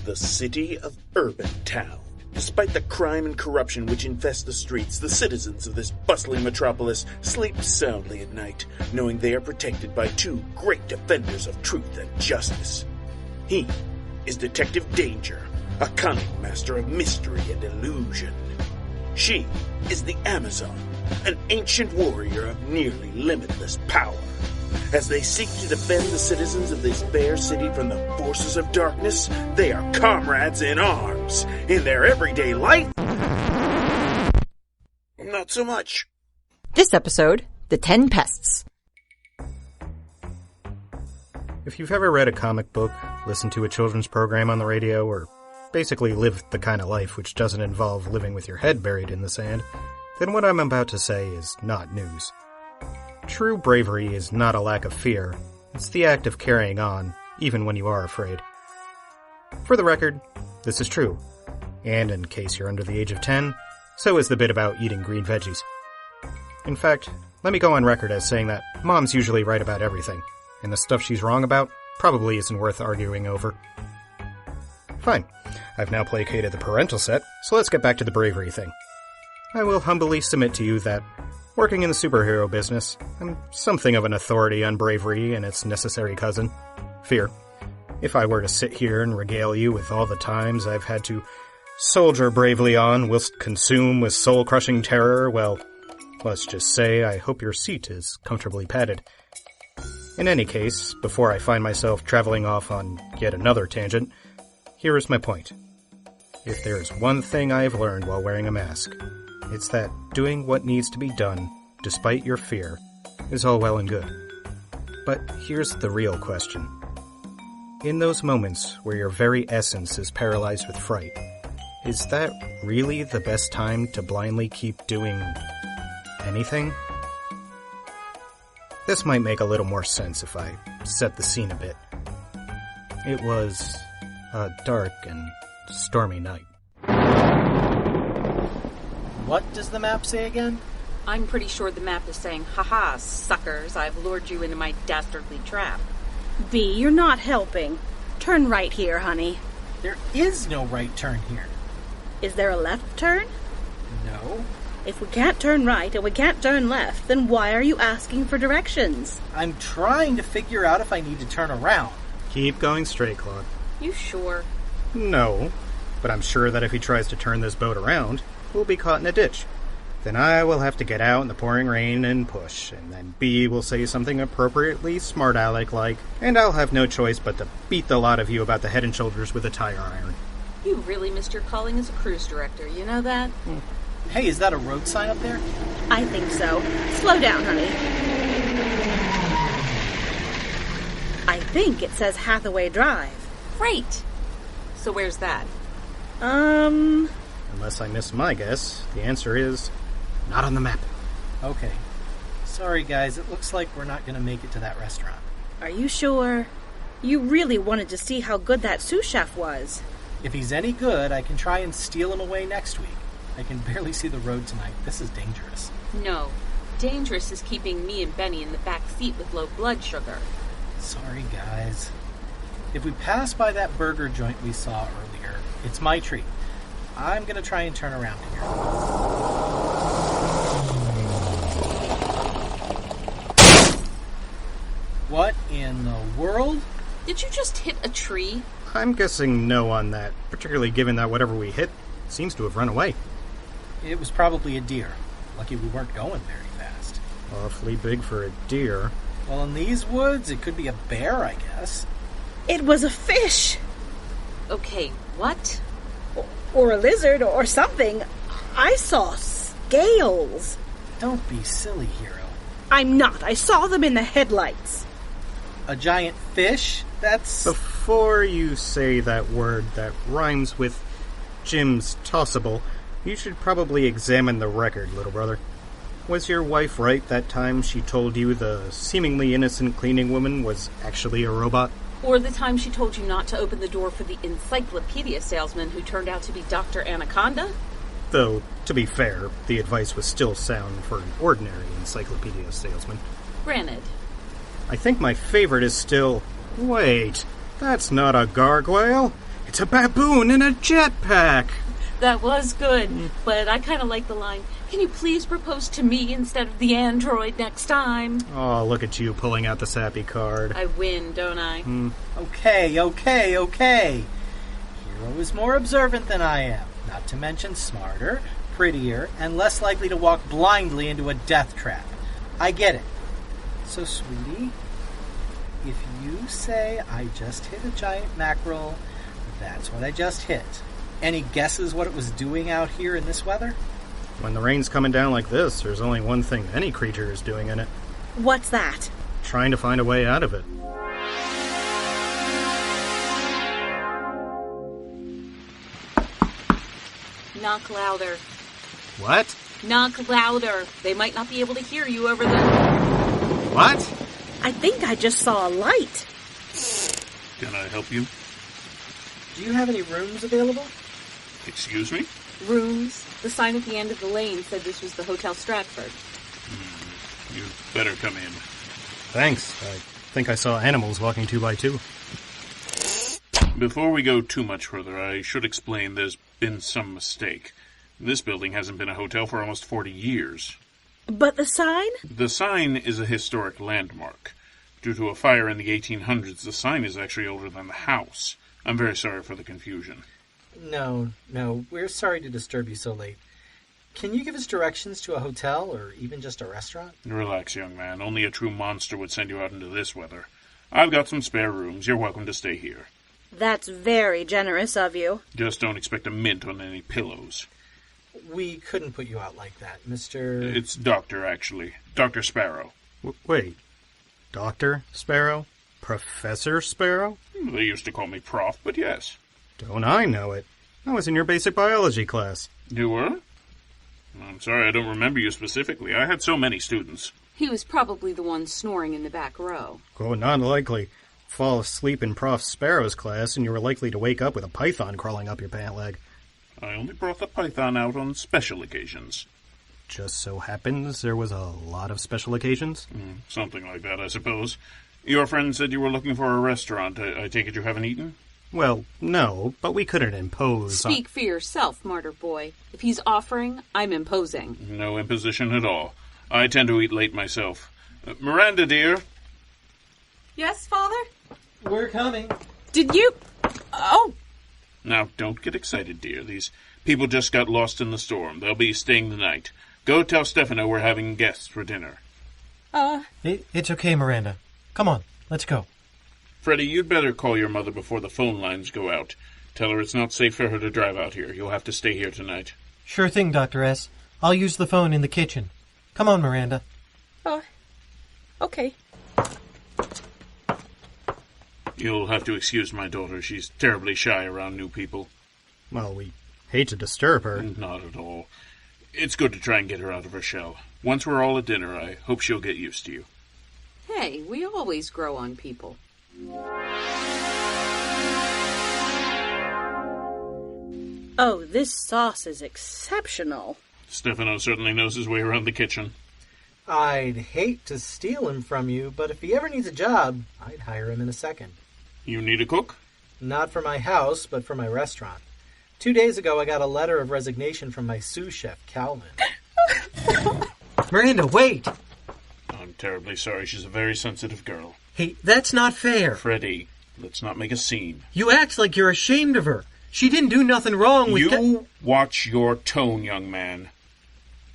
The city of Urban Town. Despite the crime and corruption which infest the streets, the citizens of this bustling metropolis sleep soundly at night, knowing they are protected by two great defenders of truth and justice. He is Detective Danger, a cunning master of mystery and illusion. She is the Amazon, an ancient warrior of nearly limitless power. As they seek to defend the citizens of this fair city from the forces of darkness, they are comrades in arms. In their everyday life, not so much. This episode, The 10 Pests. If you've ever read a comic book, listened to a children's program on the radio, or basically lived the kind of life which doesn't involve living with your head buried in the sand, then what I'm about to say is not news. True bravery is not a lack of fear. It's the act of carrying on, even when you are afraid. For the record, this is true. And in case you're under the age of 10, so is the bit about eating green veggies. In fact, let me go on record as saying that Mom's usually right about everything, and the stuff she's wrong about probably isn't worth arguing over. Fine. I've now placated the parental set, so let's get back to the bravery thing. I will humbly submit to you that working in the superhero business, I'm something of an authority on bravery and its necessary cousin, fear. If I were to sit here and regale you with all the times I've had to soldier bravely on whilst consume with soul-crushing terror, well, let's just say I hope your seat is comfortably padded. In any case, before I find myself traveling off on yet another tangent, here is my point. If there is one thing I've learned while wearing a mask, it's that doing what needs to be done, despite your fear, is all well and good. But here's the real question. In those moments where your very essence is paralyzed with fright, is that really the best time to blindly keep doing anything? This might make a little more sense if I set the scene a bit. It was a dark and stormy night. What does the map say again? I'm pretty sure the map is saying, "Ha-ha, suckers, I've lured you into my dastardly trap." B, you're not helping. Turn right here, honey. There is no right turn here. Is there a left turn? No. If we can't turn right and we can't turn left, then why are you asking for directions? I'm trying to figure out if I need to turn around. Keep going straight, Claude. You sure? No, but I'm sure that if he tries to turn this boat around, we'll be caught in a ditch. Then I will have to get out in the pouring rain and push, and then B will say something appropriately smart-aleck-like, and I'll have no choice but to beat the lot of you about the head and shoulders with a tire iron. You really missed your calling as a cruise director, you know that? Hey, is that a road sign up there? I think so. Slow down, honey. I think it says Hathaway Drive. Great. So where's that? Unless I miss my guess, the answer is not on the map. Okay. Sorry, guys. It looks like we're not going to make it to that restaurant. Are you sure? You really wanted to see how good that sous chef was. If he's any good, I can try and steal him away next week. I can barely see the road tonight. This is dangerous. No. Dangerous is keeping me and Benny in the back seat with low blood sugar. Sorry, guys. If we pass by that burger joint we saw earlier, it's my treat. I'm going to try and turn around here. What in the world? Did you just hit a tree? I'm guessing no on that, particularly given that whatever we hit seems to have run away. It was probably a deer. Lucky we weren't going very fast. Awfully big for a deer. Well, in these woods, it could be a bear, I guess. It was a fish. Okay, what? Or a lizard or something. I saw scales. Don't be silly, hero. I'm not. I saw them in the headlights. A giant fish? That's... Before you say that word that rhymes with Jim's tossable, you should probably examine the record, little brother. Was your wife right that time she told you the seemingly innocent cleaning woman was actually a robot? Or the time she told you not to open the door for the encyclopedia salesman who turned out to be Dr. Anaconda? Though, to be fair, the advice was still sound for an ordinary encyclopedia salesman. Granted. I think my favorite is still... Wait, that's not a gargoyle. It's a baboon in a jetpack! That was good, but I kind of like the line, "Can you please propose to me instead of the android next time?" Oh, look at you pulling out the sappy card. I win, don't I? Okay. Hero is more observant than I am, not to mention smarter, prettier, and less likely to walk blindly into a death trap. I get it. So, sweetie, if you say I just hit a giant mackerel, that's what I just hit. Any guesses what it was doing out here in this weather? When the rain's coming down like this, there's only one thing any creature is doing in it. What's that? Trying to find a way out of it. Knock louder. What? Knock louder. They might not be able to hear you over the... What? I think I just saw a light. Can I help you? Do you have any rooms available? Excuse me? Rooms. The sign at the end of the lane said this was the Hotel Stratford. You'd better come in. Thanks. I think I saw animals walking 2x2. Before we go too much further, I should explain there's been some mistake. This building hasn't been a hotel for almost 40 years. But the sign? The sign is a historic landmark. Due to a fire in the 1800s, the sign is actually older than the house. I'm very sorry for the confusion. No, we're sorry to disturb you so late. Can you give us directions to a hotel or even just a restaurant? Relax, young man. Only a true monster would send you out into this weather. I've got some spare rooms. You're welcome to stay here. That's very generous of you. Just don't expect a mint on any pillows. We couldn't put you out like that, Mr... It's Doctor, actually. Dr. Sparrow. Wait. Dr. Sparrow? Professor Sparrow? They used to call me Prof, but yes. Don't I know it? I was in your basic biology class. You were? I'm sorry, I don't remember you specifically. I had so many students. He was probably the one snoring in the back row. Oh, not likely. Fall asleep in Prof. Sparrow's class, and you were likely to wake up with a python crawling up your pant leg. I only brought the python out on special occasions. Just so happens there was a lot of special occasions? Something like that, I suppose. Your friend said you were looking for a restaurant. I take it you haven't eaten? Well, no, but we couldn't impose Speak for yourself, martyr boy. If he's offering, I'm imposing. No imposition at all. I tend to eat late myself. Miranda, dear. Yes, Father? We're coming. Did you... Oh, Now, don't get excited, dear. These people just got lost in the storm. They'll be staying the night. Go tell Stefano we're having guests for dinner. It's okay, Miranda. Come on, let's go. Freddie, you'd better call your mother before the phone lines go out. Tell her it's not safe for her to drive out here. You'll have to stay here tonight. Sure thing, Dr. S. I'll use the phone in the kitchen. Come on, Miranda. okay. You'll have to excuse my daughter. She's terribly shy around new people. Well, we hate to disturb her. Not at all. It's good to try and get her out of her shell. Once we're all at dinner, I hope she'll get used to you. Hey, we always grow on people. Oh, this sauce is exceptional. Stefano certainly knows his way around the kitchen. I'd hate to steal him from you, but if he ever needs a job, I'd hire him in a second. You need a cook? Not for my house, but for my restaurant. 2 days ago, I got a letter of resignation from my sous chef, Calvin. Miranda, wait! I'm terribly sorry. She's a very sensitive girl. Hey, that's not fair. Freddie, let's not make a scene. You act like you're ashamed of her. She didn't do nothing wrong with... You watch your tone, young man.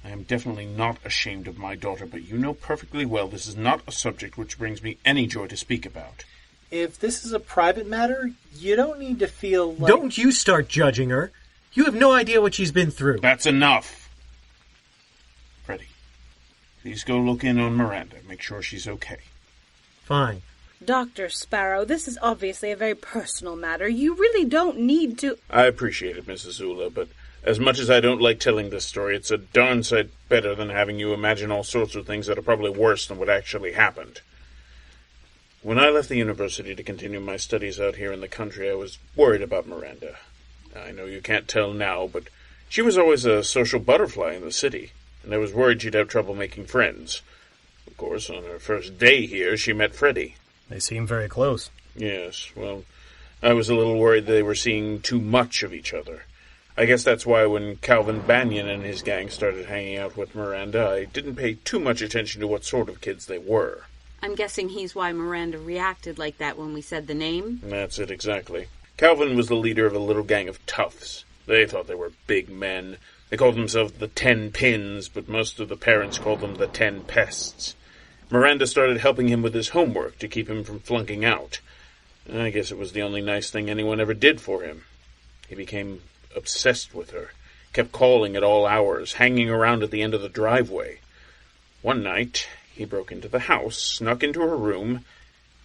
I am definitely not ashamed of my daughter, but you know perfectly well this is not a subject which brings me any joy to speak about. If this is a private matter, you don't need to feel like... Don't you start judging her. You have no idea what she's been through. That's enough. Freddie, please go look in on Miranda. Make sure she's okay. Fine. Dr. Sparrow, this is obviously a very personal matter. You really don't need to... I appreciate it, Mrs. Zula, but as much as I don't like telling this story, it's a darn sight better than having you imagine all sorts of things that are probably worse than what actually happened. When I left the university to continue my studies out here in the country, I was worried about Miranda. I know you can't tell now, but she was always a social butterfly in the city, and I was worried she'd have trouble making friends. Of course, on her first day here, she met Freddie. They seem very close. Yes, well, I was a little worried they were seeing too much of each other. I guess that's why when Calvin Banyan and his gang started hanging out with Miranda, I didn't pay too much attention to what sort of kids they were. I'm guessing he's why Miranda reacted like that when we said the name? That's it, exactly. Calvin was the leader of a little gang of toughs. They thought they were big men. They called themselves the 10 Pins, but most of the parents called them the 10 Pests. Miranda started helping him with his homework to keep him from flunking out. I guess it was the only nice thing anyone ever did for him. He became obsessed with her, kept calling at all hours, hanging around at the end of the driveway. One night, he broke into the house, snuck into her room,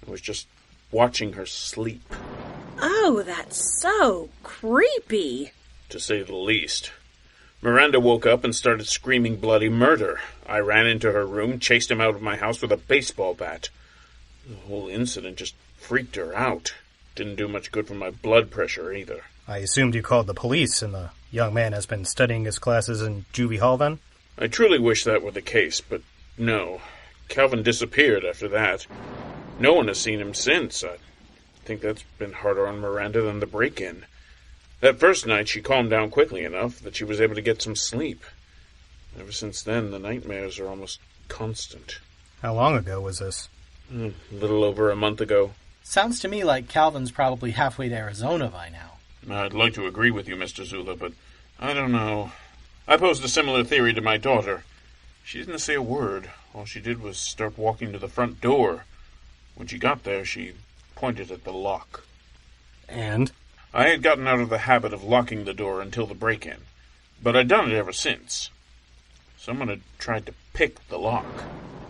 and was just watching her sleep. Oh, that's so creepy. To say the least. Miranda woke up and started screaming bloody murder. I ran into her room, chased him out of my house with a baseball bat. The whole incident just freaked her out. Didn't do much good for my blood pressure, either. I assumed you called the police, and the young man has been studying his classes in juvie hall, then? I truly wish that were the case, but no. Calvin disappeared after that. No one has seen him since. I think that's been harder on Miranda than the break-in. That first night, she calmed down quickly enough that she was able to get some sleep. Ever since then, the nightmares are almost constant. How long ago was this? A little over a month ago. Sounds to me like Calvin's probably halfway to Arizona by now. I'd like to agree with you, Mr. Zula, but I don't know. I posed a similar theory to my daughter. She didn't say a word. All she did was start walking to the front door. When she got there, she pointed at the lock. And? I had gotten out of the habit of locking the door until the break-in, but I'd done it ever since. Someone had tried to pick the lock.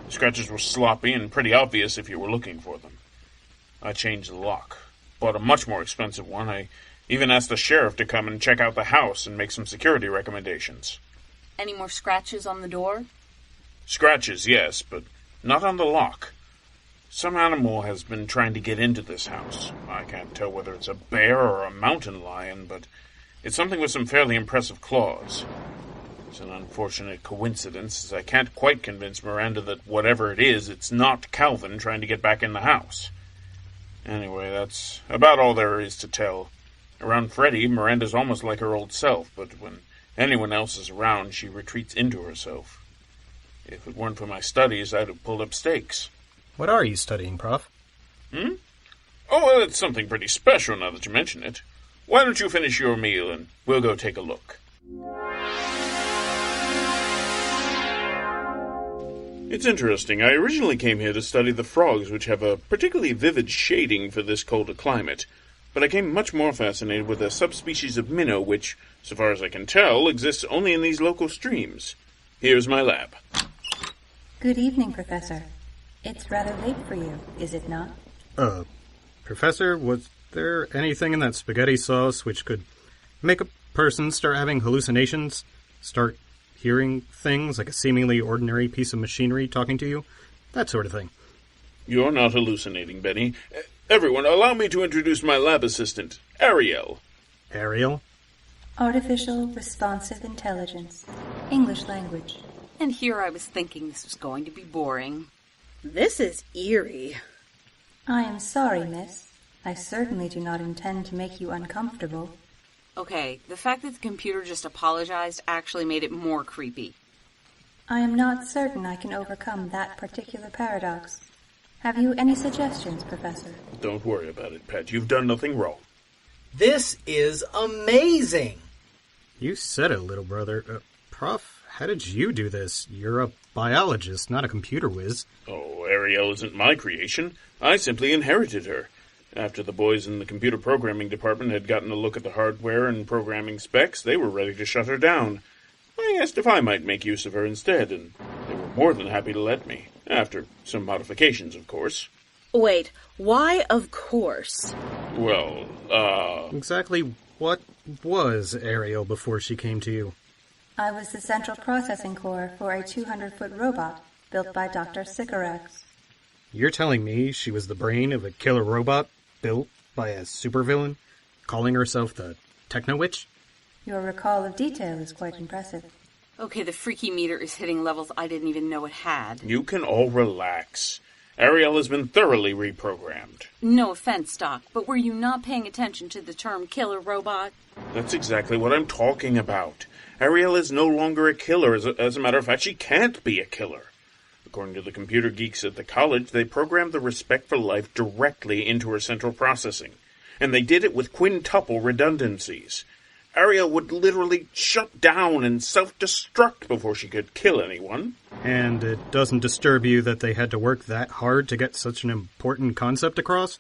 The scratches were sloppy and pretty obvious if you were looking for them. I changed the lock, bought a much more expensive one. I even asked the sheriff to come and check out the house and make some security recommendations. Any more scratches on the door? Scratches, yes, but not on the lock. Some animal has been trying to get into this house. I can't tell whether it's a bear or a mountain lion, but it's something with some fairly impressive claws. It's an unfortunate coincidence, as I can't quite convince Miranda that whatever it is, it's not Calvin trying to get back in the house. Anyway, that's about all there is to tell. Around Freddy, Miranda's almost like her old self, but when anyone else is around, she retreats into herself. If it weren't for my studies, I'd have pulled up stakes. What are you studying, Prof? Oh, well, it's something pretty special now that you mention it. Why don't you finish your meal and we'll go take a look. It's interesting. I originally came here to study the frogs, which have a particularly vivid shading for this colder climate. But I came much more fascinated with a subspecies of minnow which, so far as I can tell, exists only in these local streams. Here's my lab. Good evening, Professor. It's rather late for you, is it not? Professor, was there anything in that spaghetti sauce which could make a person start having hallucinations? Start hearing things like a seemingly ordinary piece of machinery talking to you? That sort of thing. You're not hallucinating, Benny. Everyone, allow me to introduce my lab assistant, Ariel. Ariel? Artificial Responsive Intelligence. English language. And here I was thinking this was going to be boring. This is eerie. I am sorry, miss. I certainly do not intend to make you uncomfortable. Okay, the fact that the computer just apologized actually made it more creepy. I am not certain I can overcome that particular paradox. Have you any suggestions, Professor? Don't worry about it, Pat. You've done nothing wrong. This is amazing! You said it, little brother. Prof, how did you do this? You're a biologist, not a computer whiz. Oh, Ariel isn't my creation. I simply inherited her. After the boys in the computer programming department had gotten a look at the hardware and programming specs, they were ready to shut her down. I asked if I might make use of her instead, and they were more than happy to let me. After some modifications, of course. Wait, why of course? Well, Exactly what was Ariel before she came to you? I was the central processing core for a 200-foot robot built by Dr. Sycorax. You're telling me she was the brain of a killer robot built by a supervillain, calling herself the Techno-Witch? Your recall of detail is quite impressive. Okay, the freaky meter is hitting levels I didn't even know it had. You can all relax. Ariel has been thoroughly reprogrammed. No offense, Doc, but were you not paying attention to the term killer robot? That's exactly what I'm talking about. Ariel is no longer a killer. As a matter of fact, she can't be a killer. According to the computer geeks at the college, they programmed the respect for life directly into her central processing. And they did it with quintuple redundancies. Ariel would literally shut down and self-destruct before she could kill anyone. And it doesn't disturb you that they had to work that hard to get such an important concept across?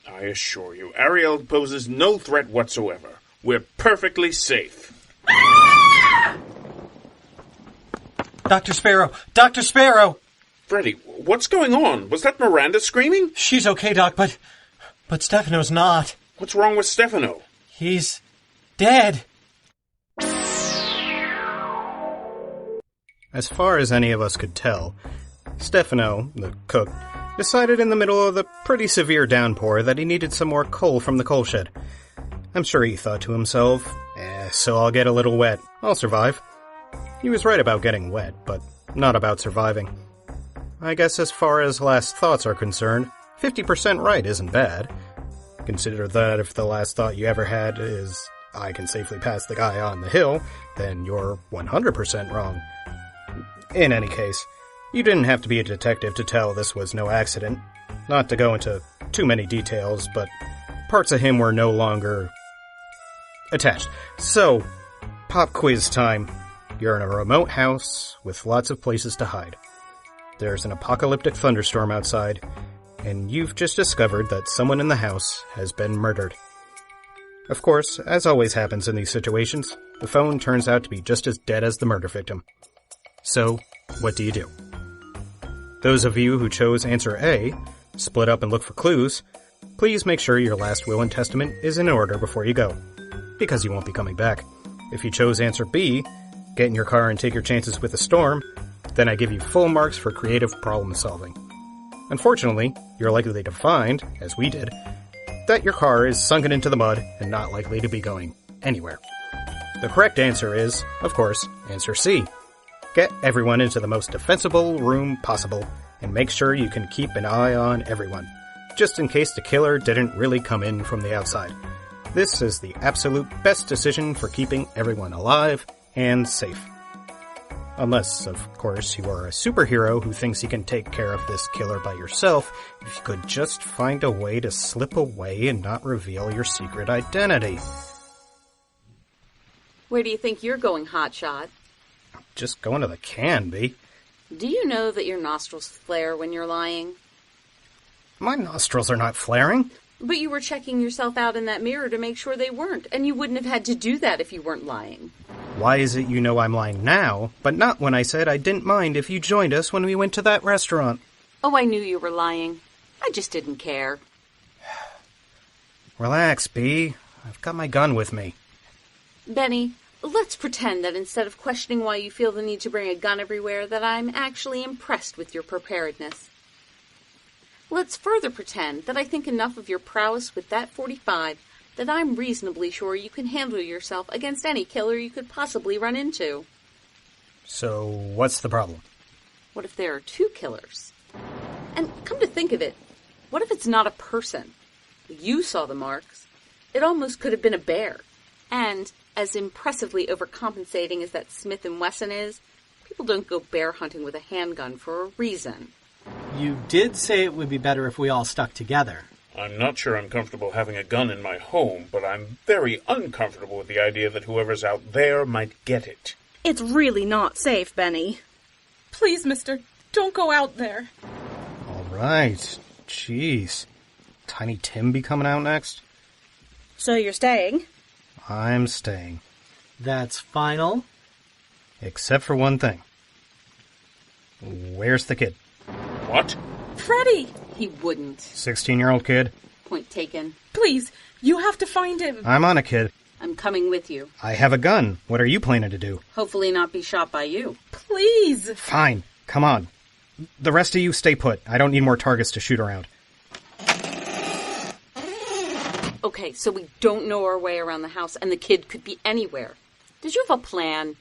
I assure you, Ariel poses no threat whatsoever. We're perfectly safe. Dr. Sparrow! Dr. Sparrow! Freddy, what's going on? Was that Miranda screaming? She's okay, Doc, but Stefano's not. What's wrong with Stefano? He's dead. As far as any of us could tell, Stefano, the cook, decided in the middle of the pretty severe downpour that he needed some more coal from the coal shed. I'm sure he thought to himself, so I'll get a little wet. I'll survive. He was right about getting wet, but not about surviving. I guess as far as last thoughts are concerned, 50% right isn't bad. Consider that if the last thought you ever had is, I can safely pass the guy on the hill, then you're 100% wrong. In any case, you didn't have to be a detective to tell this was no accident. Not to go into too many details, but parts of him were no longer attached. So, pop quiz time. You're in a remote house with lots of places to hide. There's an apocalyptic thunderstorm outside, and you've just discovered that someone in the house has been murdered. Of course, as always happens in these situations, the phone turns out to be just as dead as the murder victim. So, what do you do? Those of you who chose answer A, split up and look for clues, please make sure your last will and testament is in order before you go, because you won't be coming back. If you chose answer B, get in your car and take your chances with a storm, then I give you full marks for creative problem solving. Unfortunately, you're likely to find, as we did, that your car is sunken into the mud and not likely to be going anywhere. The correct answer is, of course, answer C. Get everyone into the most defensible room possible and make sure you can keep an eye on everyone, just in case the killer didn't really come in from the outside. This is the absolute best decision for keeping everyone alive and safe. Unless, of course, you are a superhero who thinks you can take care of this killer by yourself, if you could just find a way to slip away and not reveal your secret identity. Where do you think you're going, Hotshot? Just going to the can, B. Do you know that your nostrils flare when you're lying? My nostrils are not flaring. But you were checking yourself out in that mirror to make sure they weren't, and you wouldn't have had to do that if you weren't lying. Why is it you know I'm lying now, but not when I said I didn't mind if you joined us when we went to that restaurant? Oh, I knew you were lying. I just didn't care. Relax, B. I've got my gun with me. Benny, let's pretend that instead of questioning why you feel the need to bring a gun everywhere, that I'm actually impressed with your preparedness. Let's further pretend that I think enough of your prowess with that .45 that I'm reasonably sure you can handle yourself against any killer you could possibly run into. So, what's the problem? What if there are two killers? And come to think of it, what if it's not a person? You saw the marks. It almost could have been a bear. And, as impressively overcompensating as that Smith & Wesson is, people don't go bear hunting with a handgun for a reason. You did say it would be better if we all stuck together. I'm not sure I'm comfortable having a gun in my home, but I'm very uncomfortable with the idea that whoever's out there might get it. It's really not safe, Benny. Please, mister, don't go out there. All right. Jeez. Tiny Tim be coming out next? So you're staying? I'm staying. That's final? Except for one thing. Where's the kid? What? Freddy! He wouldn't. 16-year-old kid? Point taken. Please, you have to find him. I'm on a kid. I'm coming with you. I have a gun. What are you planning to do? Hopefully not be shot by you. Please! Fine. Come on. The rest of you stay put. I don't need more targets to shoot around. Okay, so we don't know our way around the house, and the kid could be anywhere. Did you have a plan?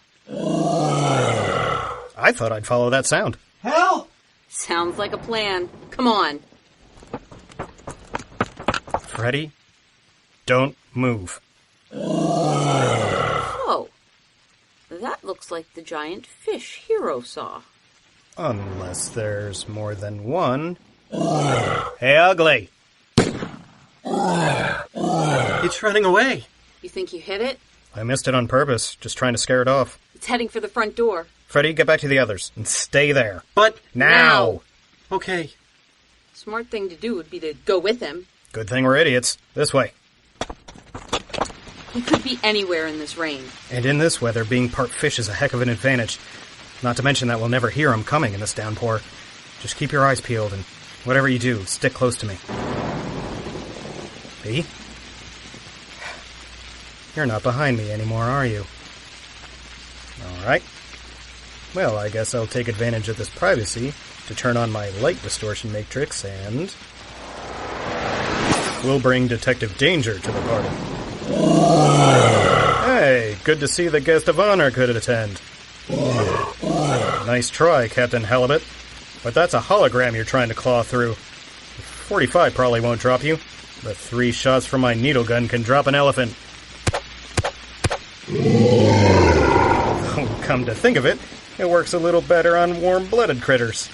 I thought I'd follow that sound. Help! Sounds like a plan. Come on. Freddy, don't move. Oh, that looks like the giant fish Hero saw. Unless there's more than one. Hey, Ugly! It's running away. You think you hit it? I missed it on purpose, just trying to scare it off. It's heading for the front door. Freddy, get back to the others, and stay there. But... Now! Okay. Smart thing to do would be to go with him. Good thing we're idiots. This way. He could be anywhere in this rain. And in this weather, being part fish is a heck of an advantage. Not to mention that we'll never hear him coming in this downpour. Just keep your eyes peeled, and whatever you do, stick close to me. B? You're not behind me anymore, are you? Alright. Well, I guess I'll take advantage of this privacy to turn on my light distortion matrix and... we'll bring Detective Danger to the party. Hey, good to see the guest of honor could attend. Nice try, Captain Halibut. But that's a hologram you're trying to claw through. 45 probably won't drop you, but 3 shots from my needle gun can drop an elephant. Oh, come to think of it, it works a little better on warm-blooded critters.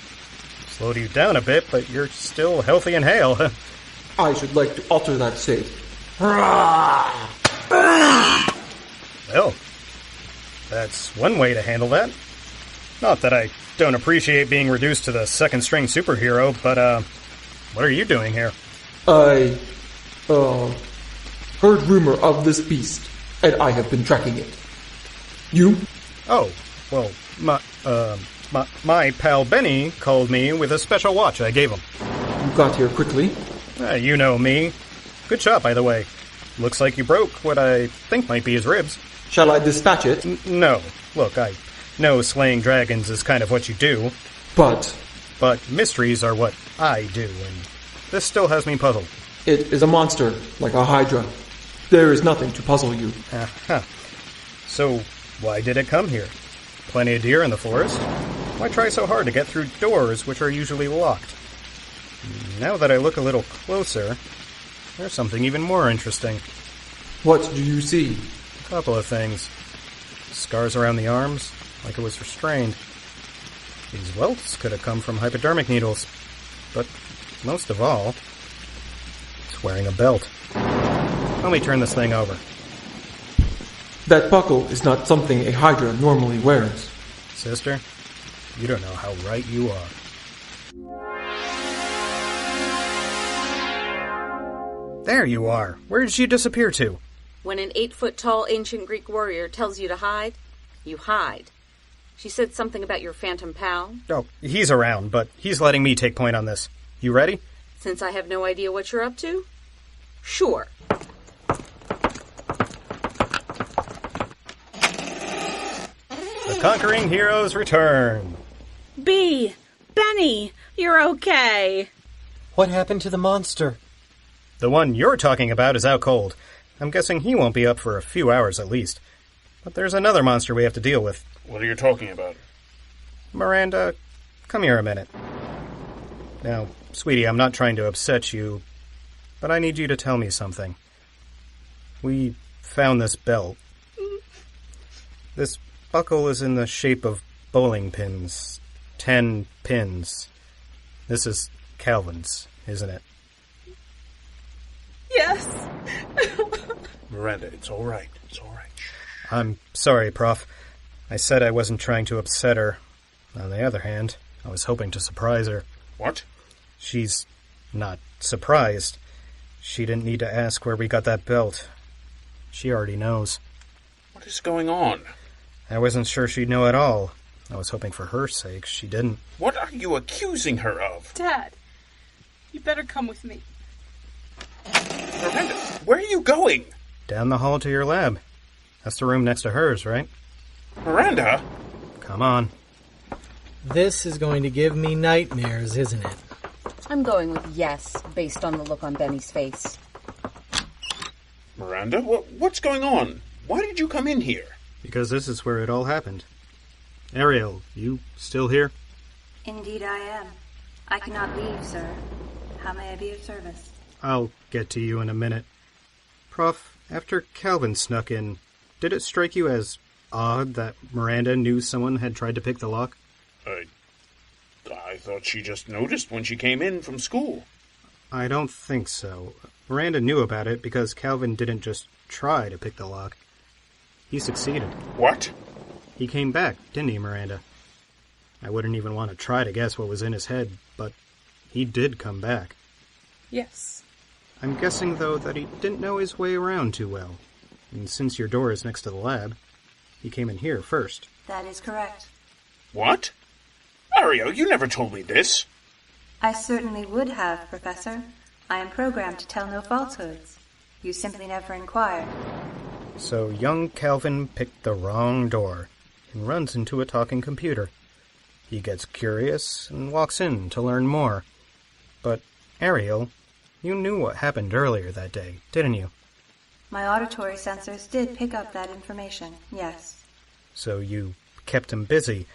Slowed you down a bit, but you're still healthy and hale. I should like to alter that save. Well, that's one way to handle that. Not that I don't appreciate being reduced to the second-string superhero, but, what are you doing here? I, heard rumor of this beast, and I have been tracking it. You? Oh, well, my pal Benny called me with a special watch I gave him. You got here quickly. You know me. Good shot, by the way. Looks like you broke what I think might be his ribs. Shall I dispatch it? No. Look, I know slaying dragons is kind of what you do. But mysteries are what I do, and this still has me puzzled. It is a monster, like a hydra. There is nothing to puzzle you. Uh-huh. So, why did it come here? Plenty of deer in the forest. Why try so hard to get through doors which are usually locked? Now that I look a little closer, there's something even more interesting. What do you see? A couple of things. Scars around the arms, like it was restrained. These welts could have come from hypodermic needles. But most of all, it's wearing a belt. Let me turn this thing over. That buckle is not something a hydra normally wears. Sister, you don't know how right you are. There you are. Where did she disappear to? When an 8-foot-tall ancient Greek warrior tells you to hide, you hide. She said something about your phantom pal. Oh, he's around, but he's letting me take point on this. You ready? Since I have no idea what you're up to? Sure. The conquering heroes return. B, Benny, you're okay. What happened to the monster? The one you're talking about is out cold. I'm guessing he won't be up for a few hours at least. But there's another monster we have to deal with. What are you talking about? Miranda, come here a minute. Now, sweetie, I'm not trying to upset you, but I need you to tell me something. We found this belt. This buckle is in the shape of bowling pins. 10 pins. This is Calvin's, isn't it? Yes. Miranda, it's all right. It's all right. I'm sorry, Prof. I said I wasn't trying to upset her. On the other hand, I was hoping to surprise her. What? She's not surprised. She didn't need to ask where we got that belt. She already knows. What is going on? I wasn't sure she'd know at all. I was hoping for her sake she didn't. What are you accusing her of? Dad, you better come with me. Miranda, where are you going? Down the hall to your lab. That's the room next to hers, right? Miranda? Come on. This is going to give me nightmares, isn't it? I'm going with yes, based on the look on Benny's face. Miranda, what's going on? Why did you come in here? Because this is where it all happened. Ariel, you still here? Indeed I am. I cannot leave, sir. How may I be of service? I'll get to you in a minute. Prof, after Calvin snuck in, did it strike you as odd that Miranda knew someone had tried to pick the lock? I thought she just noticed when she came in from school. I don't think so. Miranda knew about it because Calvin didn't just try to pick the lock. He succeeded. What? He came back, didn't he, Miranda? I wouldn't even want to try to guess what was in his head, but he did come back. Yes. I'm guessing, though, that he didn't know his way around too well. And since your door is next to the lab, he came in here first. That is correct. What? Ariel, you never told me this. I certainly would have, Professor. I am programmed to tell no falsehoods. You simply never inquired. So young Calvin picked the wrong door and runs into a talking computer. He gets curious and walks in to learn more. But, Ariel, you knew what happened earlier that day, didn't you? My auditory sensors did pick up that information, yes. So you kept him busy.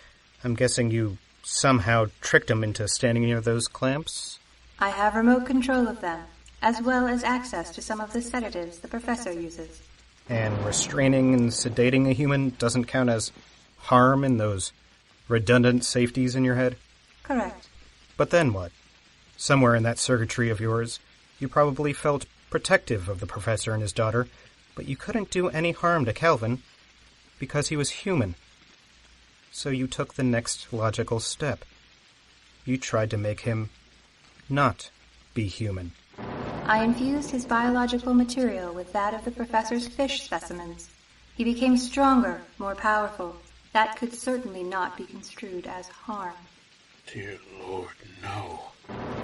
I'm guessing you somehow tricked him into standing near those clamps? I have remote control of them, as well as access to some of the sedatives the professor uses. And restraining and sedating a human doesn't count as harm in those redundant safeties in your head? Correct. But then what? Somewhere in that circuitry of yours, you probably felt protective of the professor and his daughter, but you couldn't do any harm to Calvin because he was human. So you took the next logical step. You tried to make him not be human. I infused his biological material with that of the professor's fish specimens. He became stronger, more powerful. That could certainly not be construed as harm. Dear Lord, no.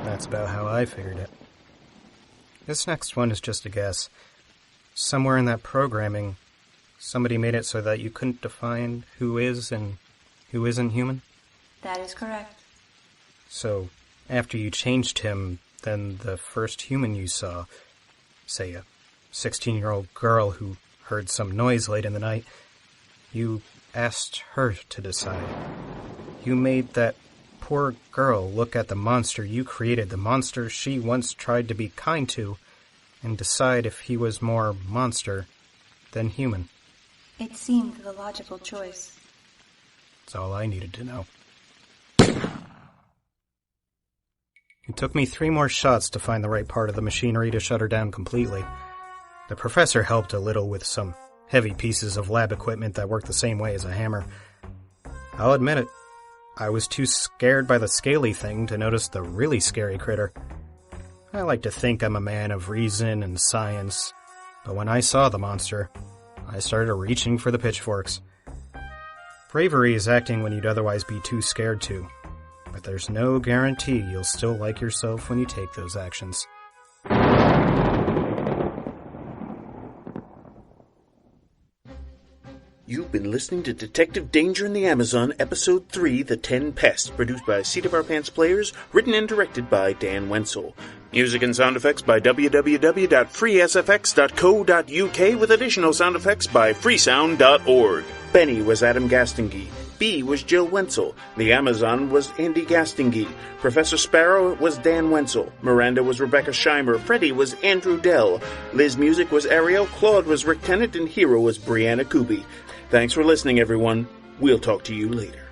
That's about how I figured it. This next one is just a guess. Somewhere in that programming, somebody made it so that you couldn't define who is and who isn't human? That is correct. So, after you changed him, then the first human you saw, say a 16-year-old girl who heard some noise late in the night, you asked her to decide. You made that poor girl look at the monster you created, the monster she once tried to be kind to, and decide if he was more monster than human. It seemed the logical choice. That's all I needed to know. It took me 3 more shots to find the right part of the machinery to shut her down completely. The professor helped a little with some heavy pieces of lab equipment that worked the same way as a hammer. I'll admit it, I was too scared by the scaly thing to notice the really scary critter. I like to think I'm a man of reason and science, but when I saw the monster, I started reaching for the pitchforks. Bravery is acting when you'd otherwise be too scared to, but there's no guarantee you'll still like yourself when you take those actions. You've been listening to Detective Danger in the Amazon, Episode 3, The 10 Pests, produced by Seat of Our Pants Players, written and directed by Dan Wenzel. Music and sound effects by www.freesfx.co.uk, with additional sound effects by freesound.org. Benny was Adam Gastingy. B was Jill Wenzel. The Amazon was Andy Gastingy. Professor Sparrow was Dan Wenzel. Miranda was Rebecca Scheimer. Freddy was Andrew Dell. Liz Music was Ariel. Claude was Rick Tennant. And Hero was Brianna Kubi. Thanks for listening, everyone. We'll talk to you later.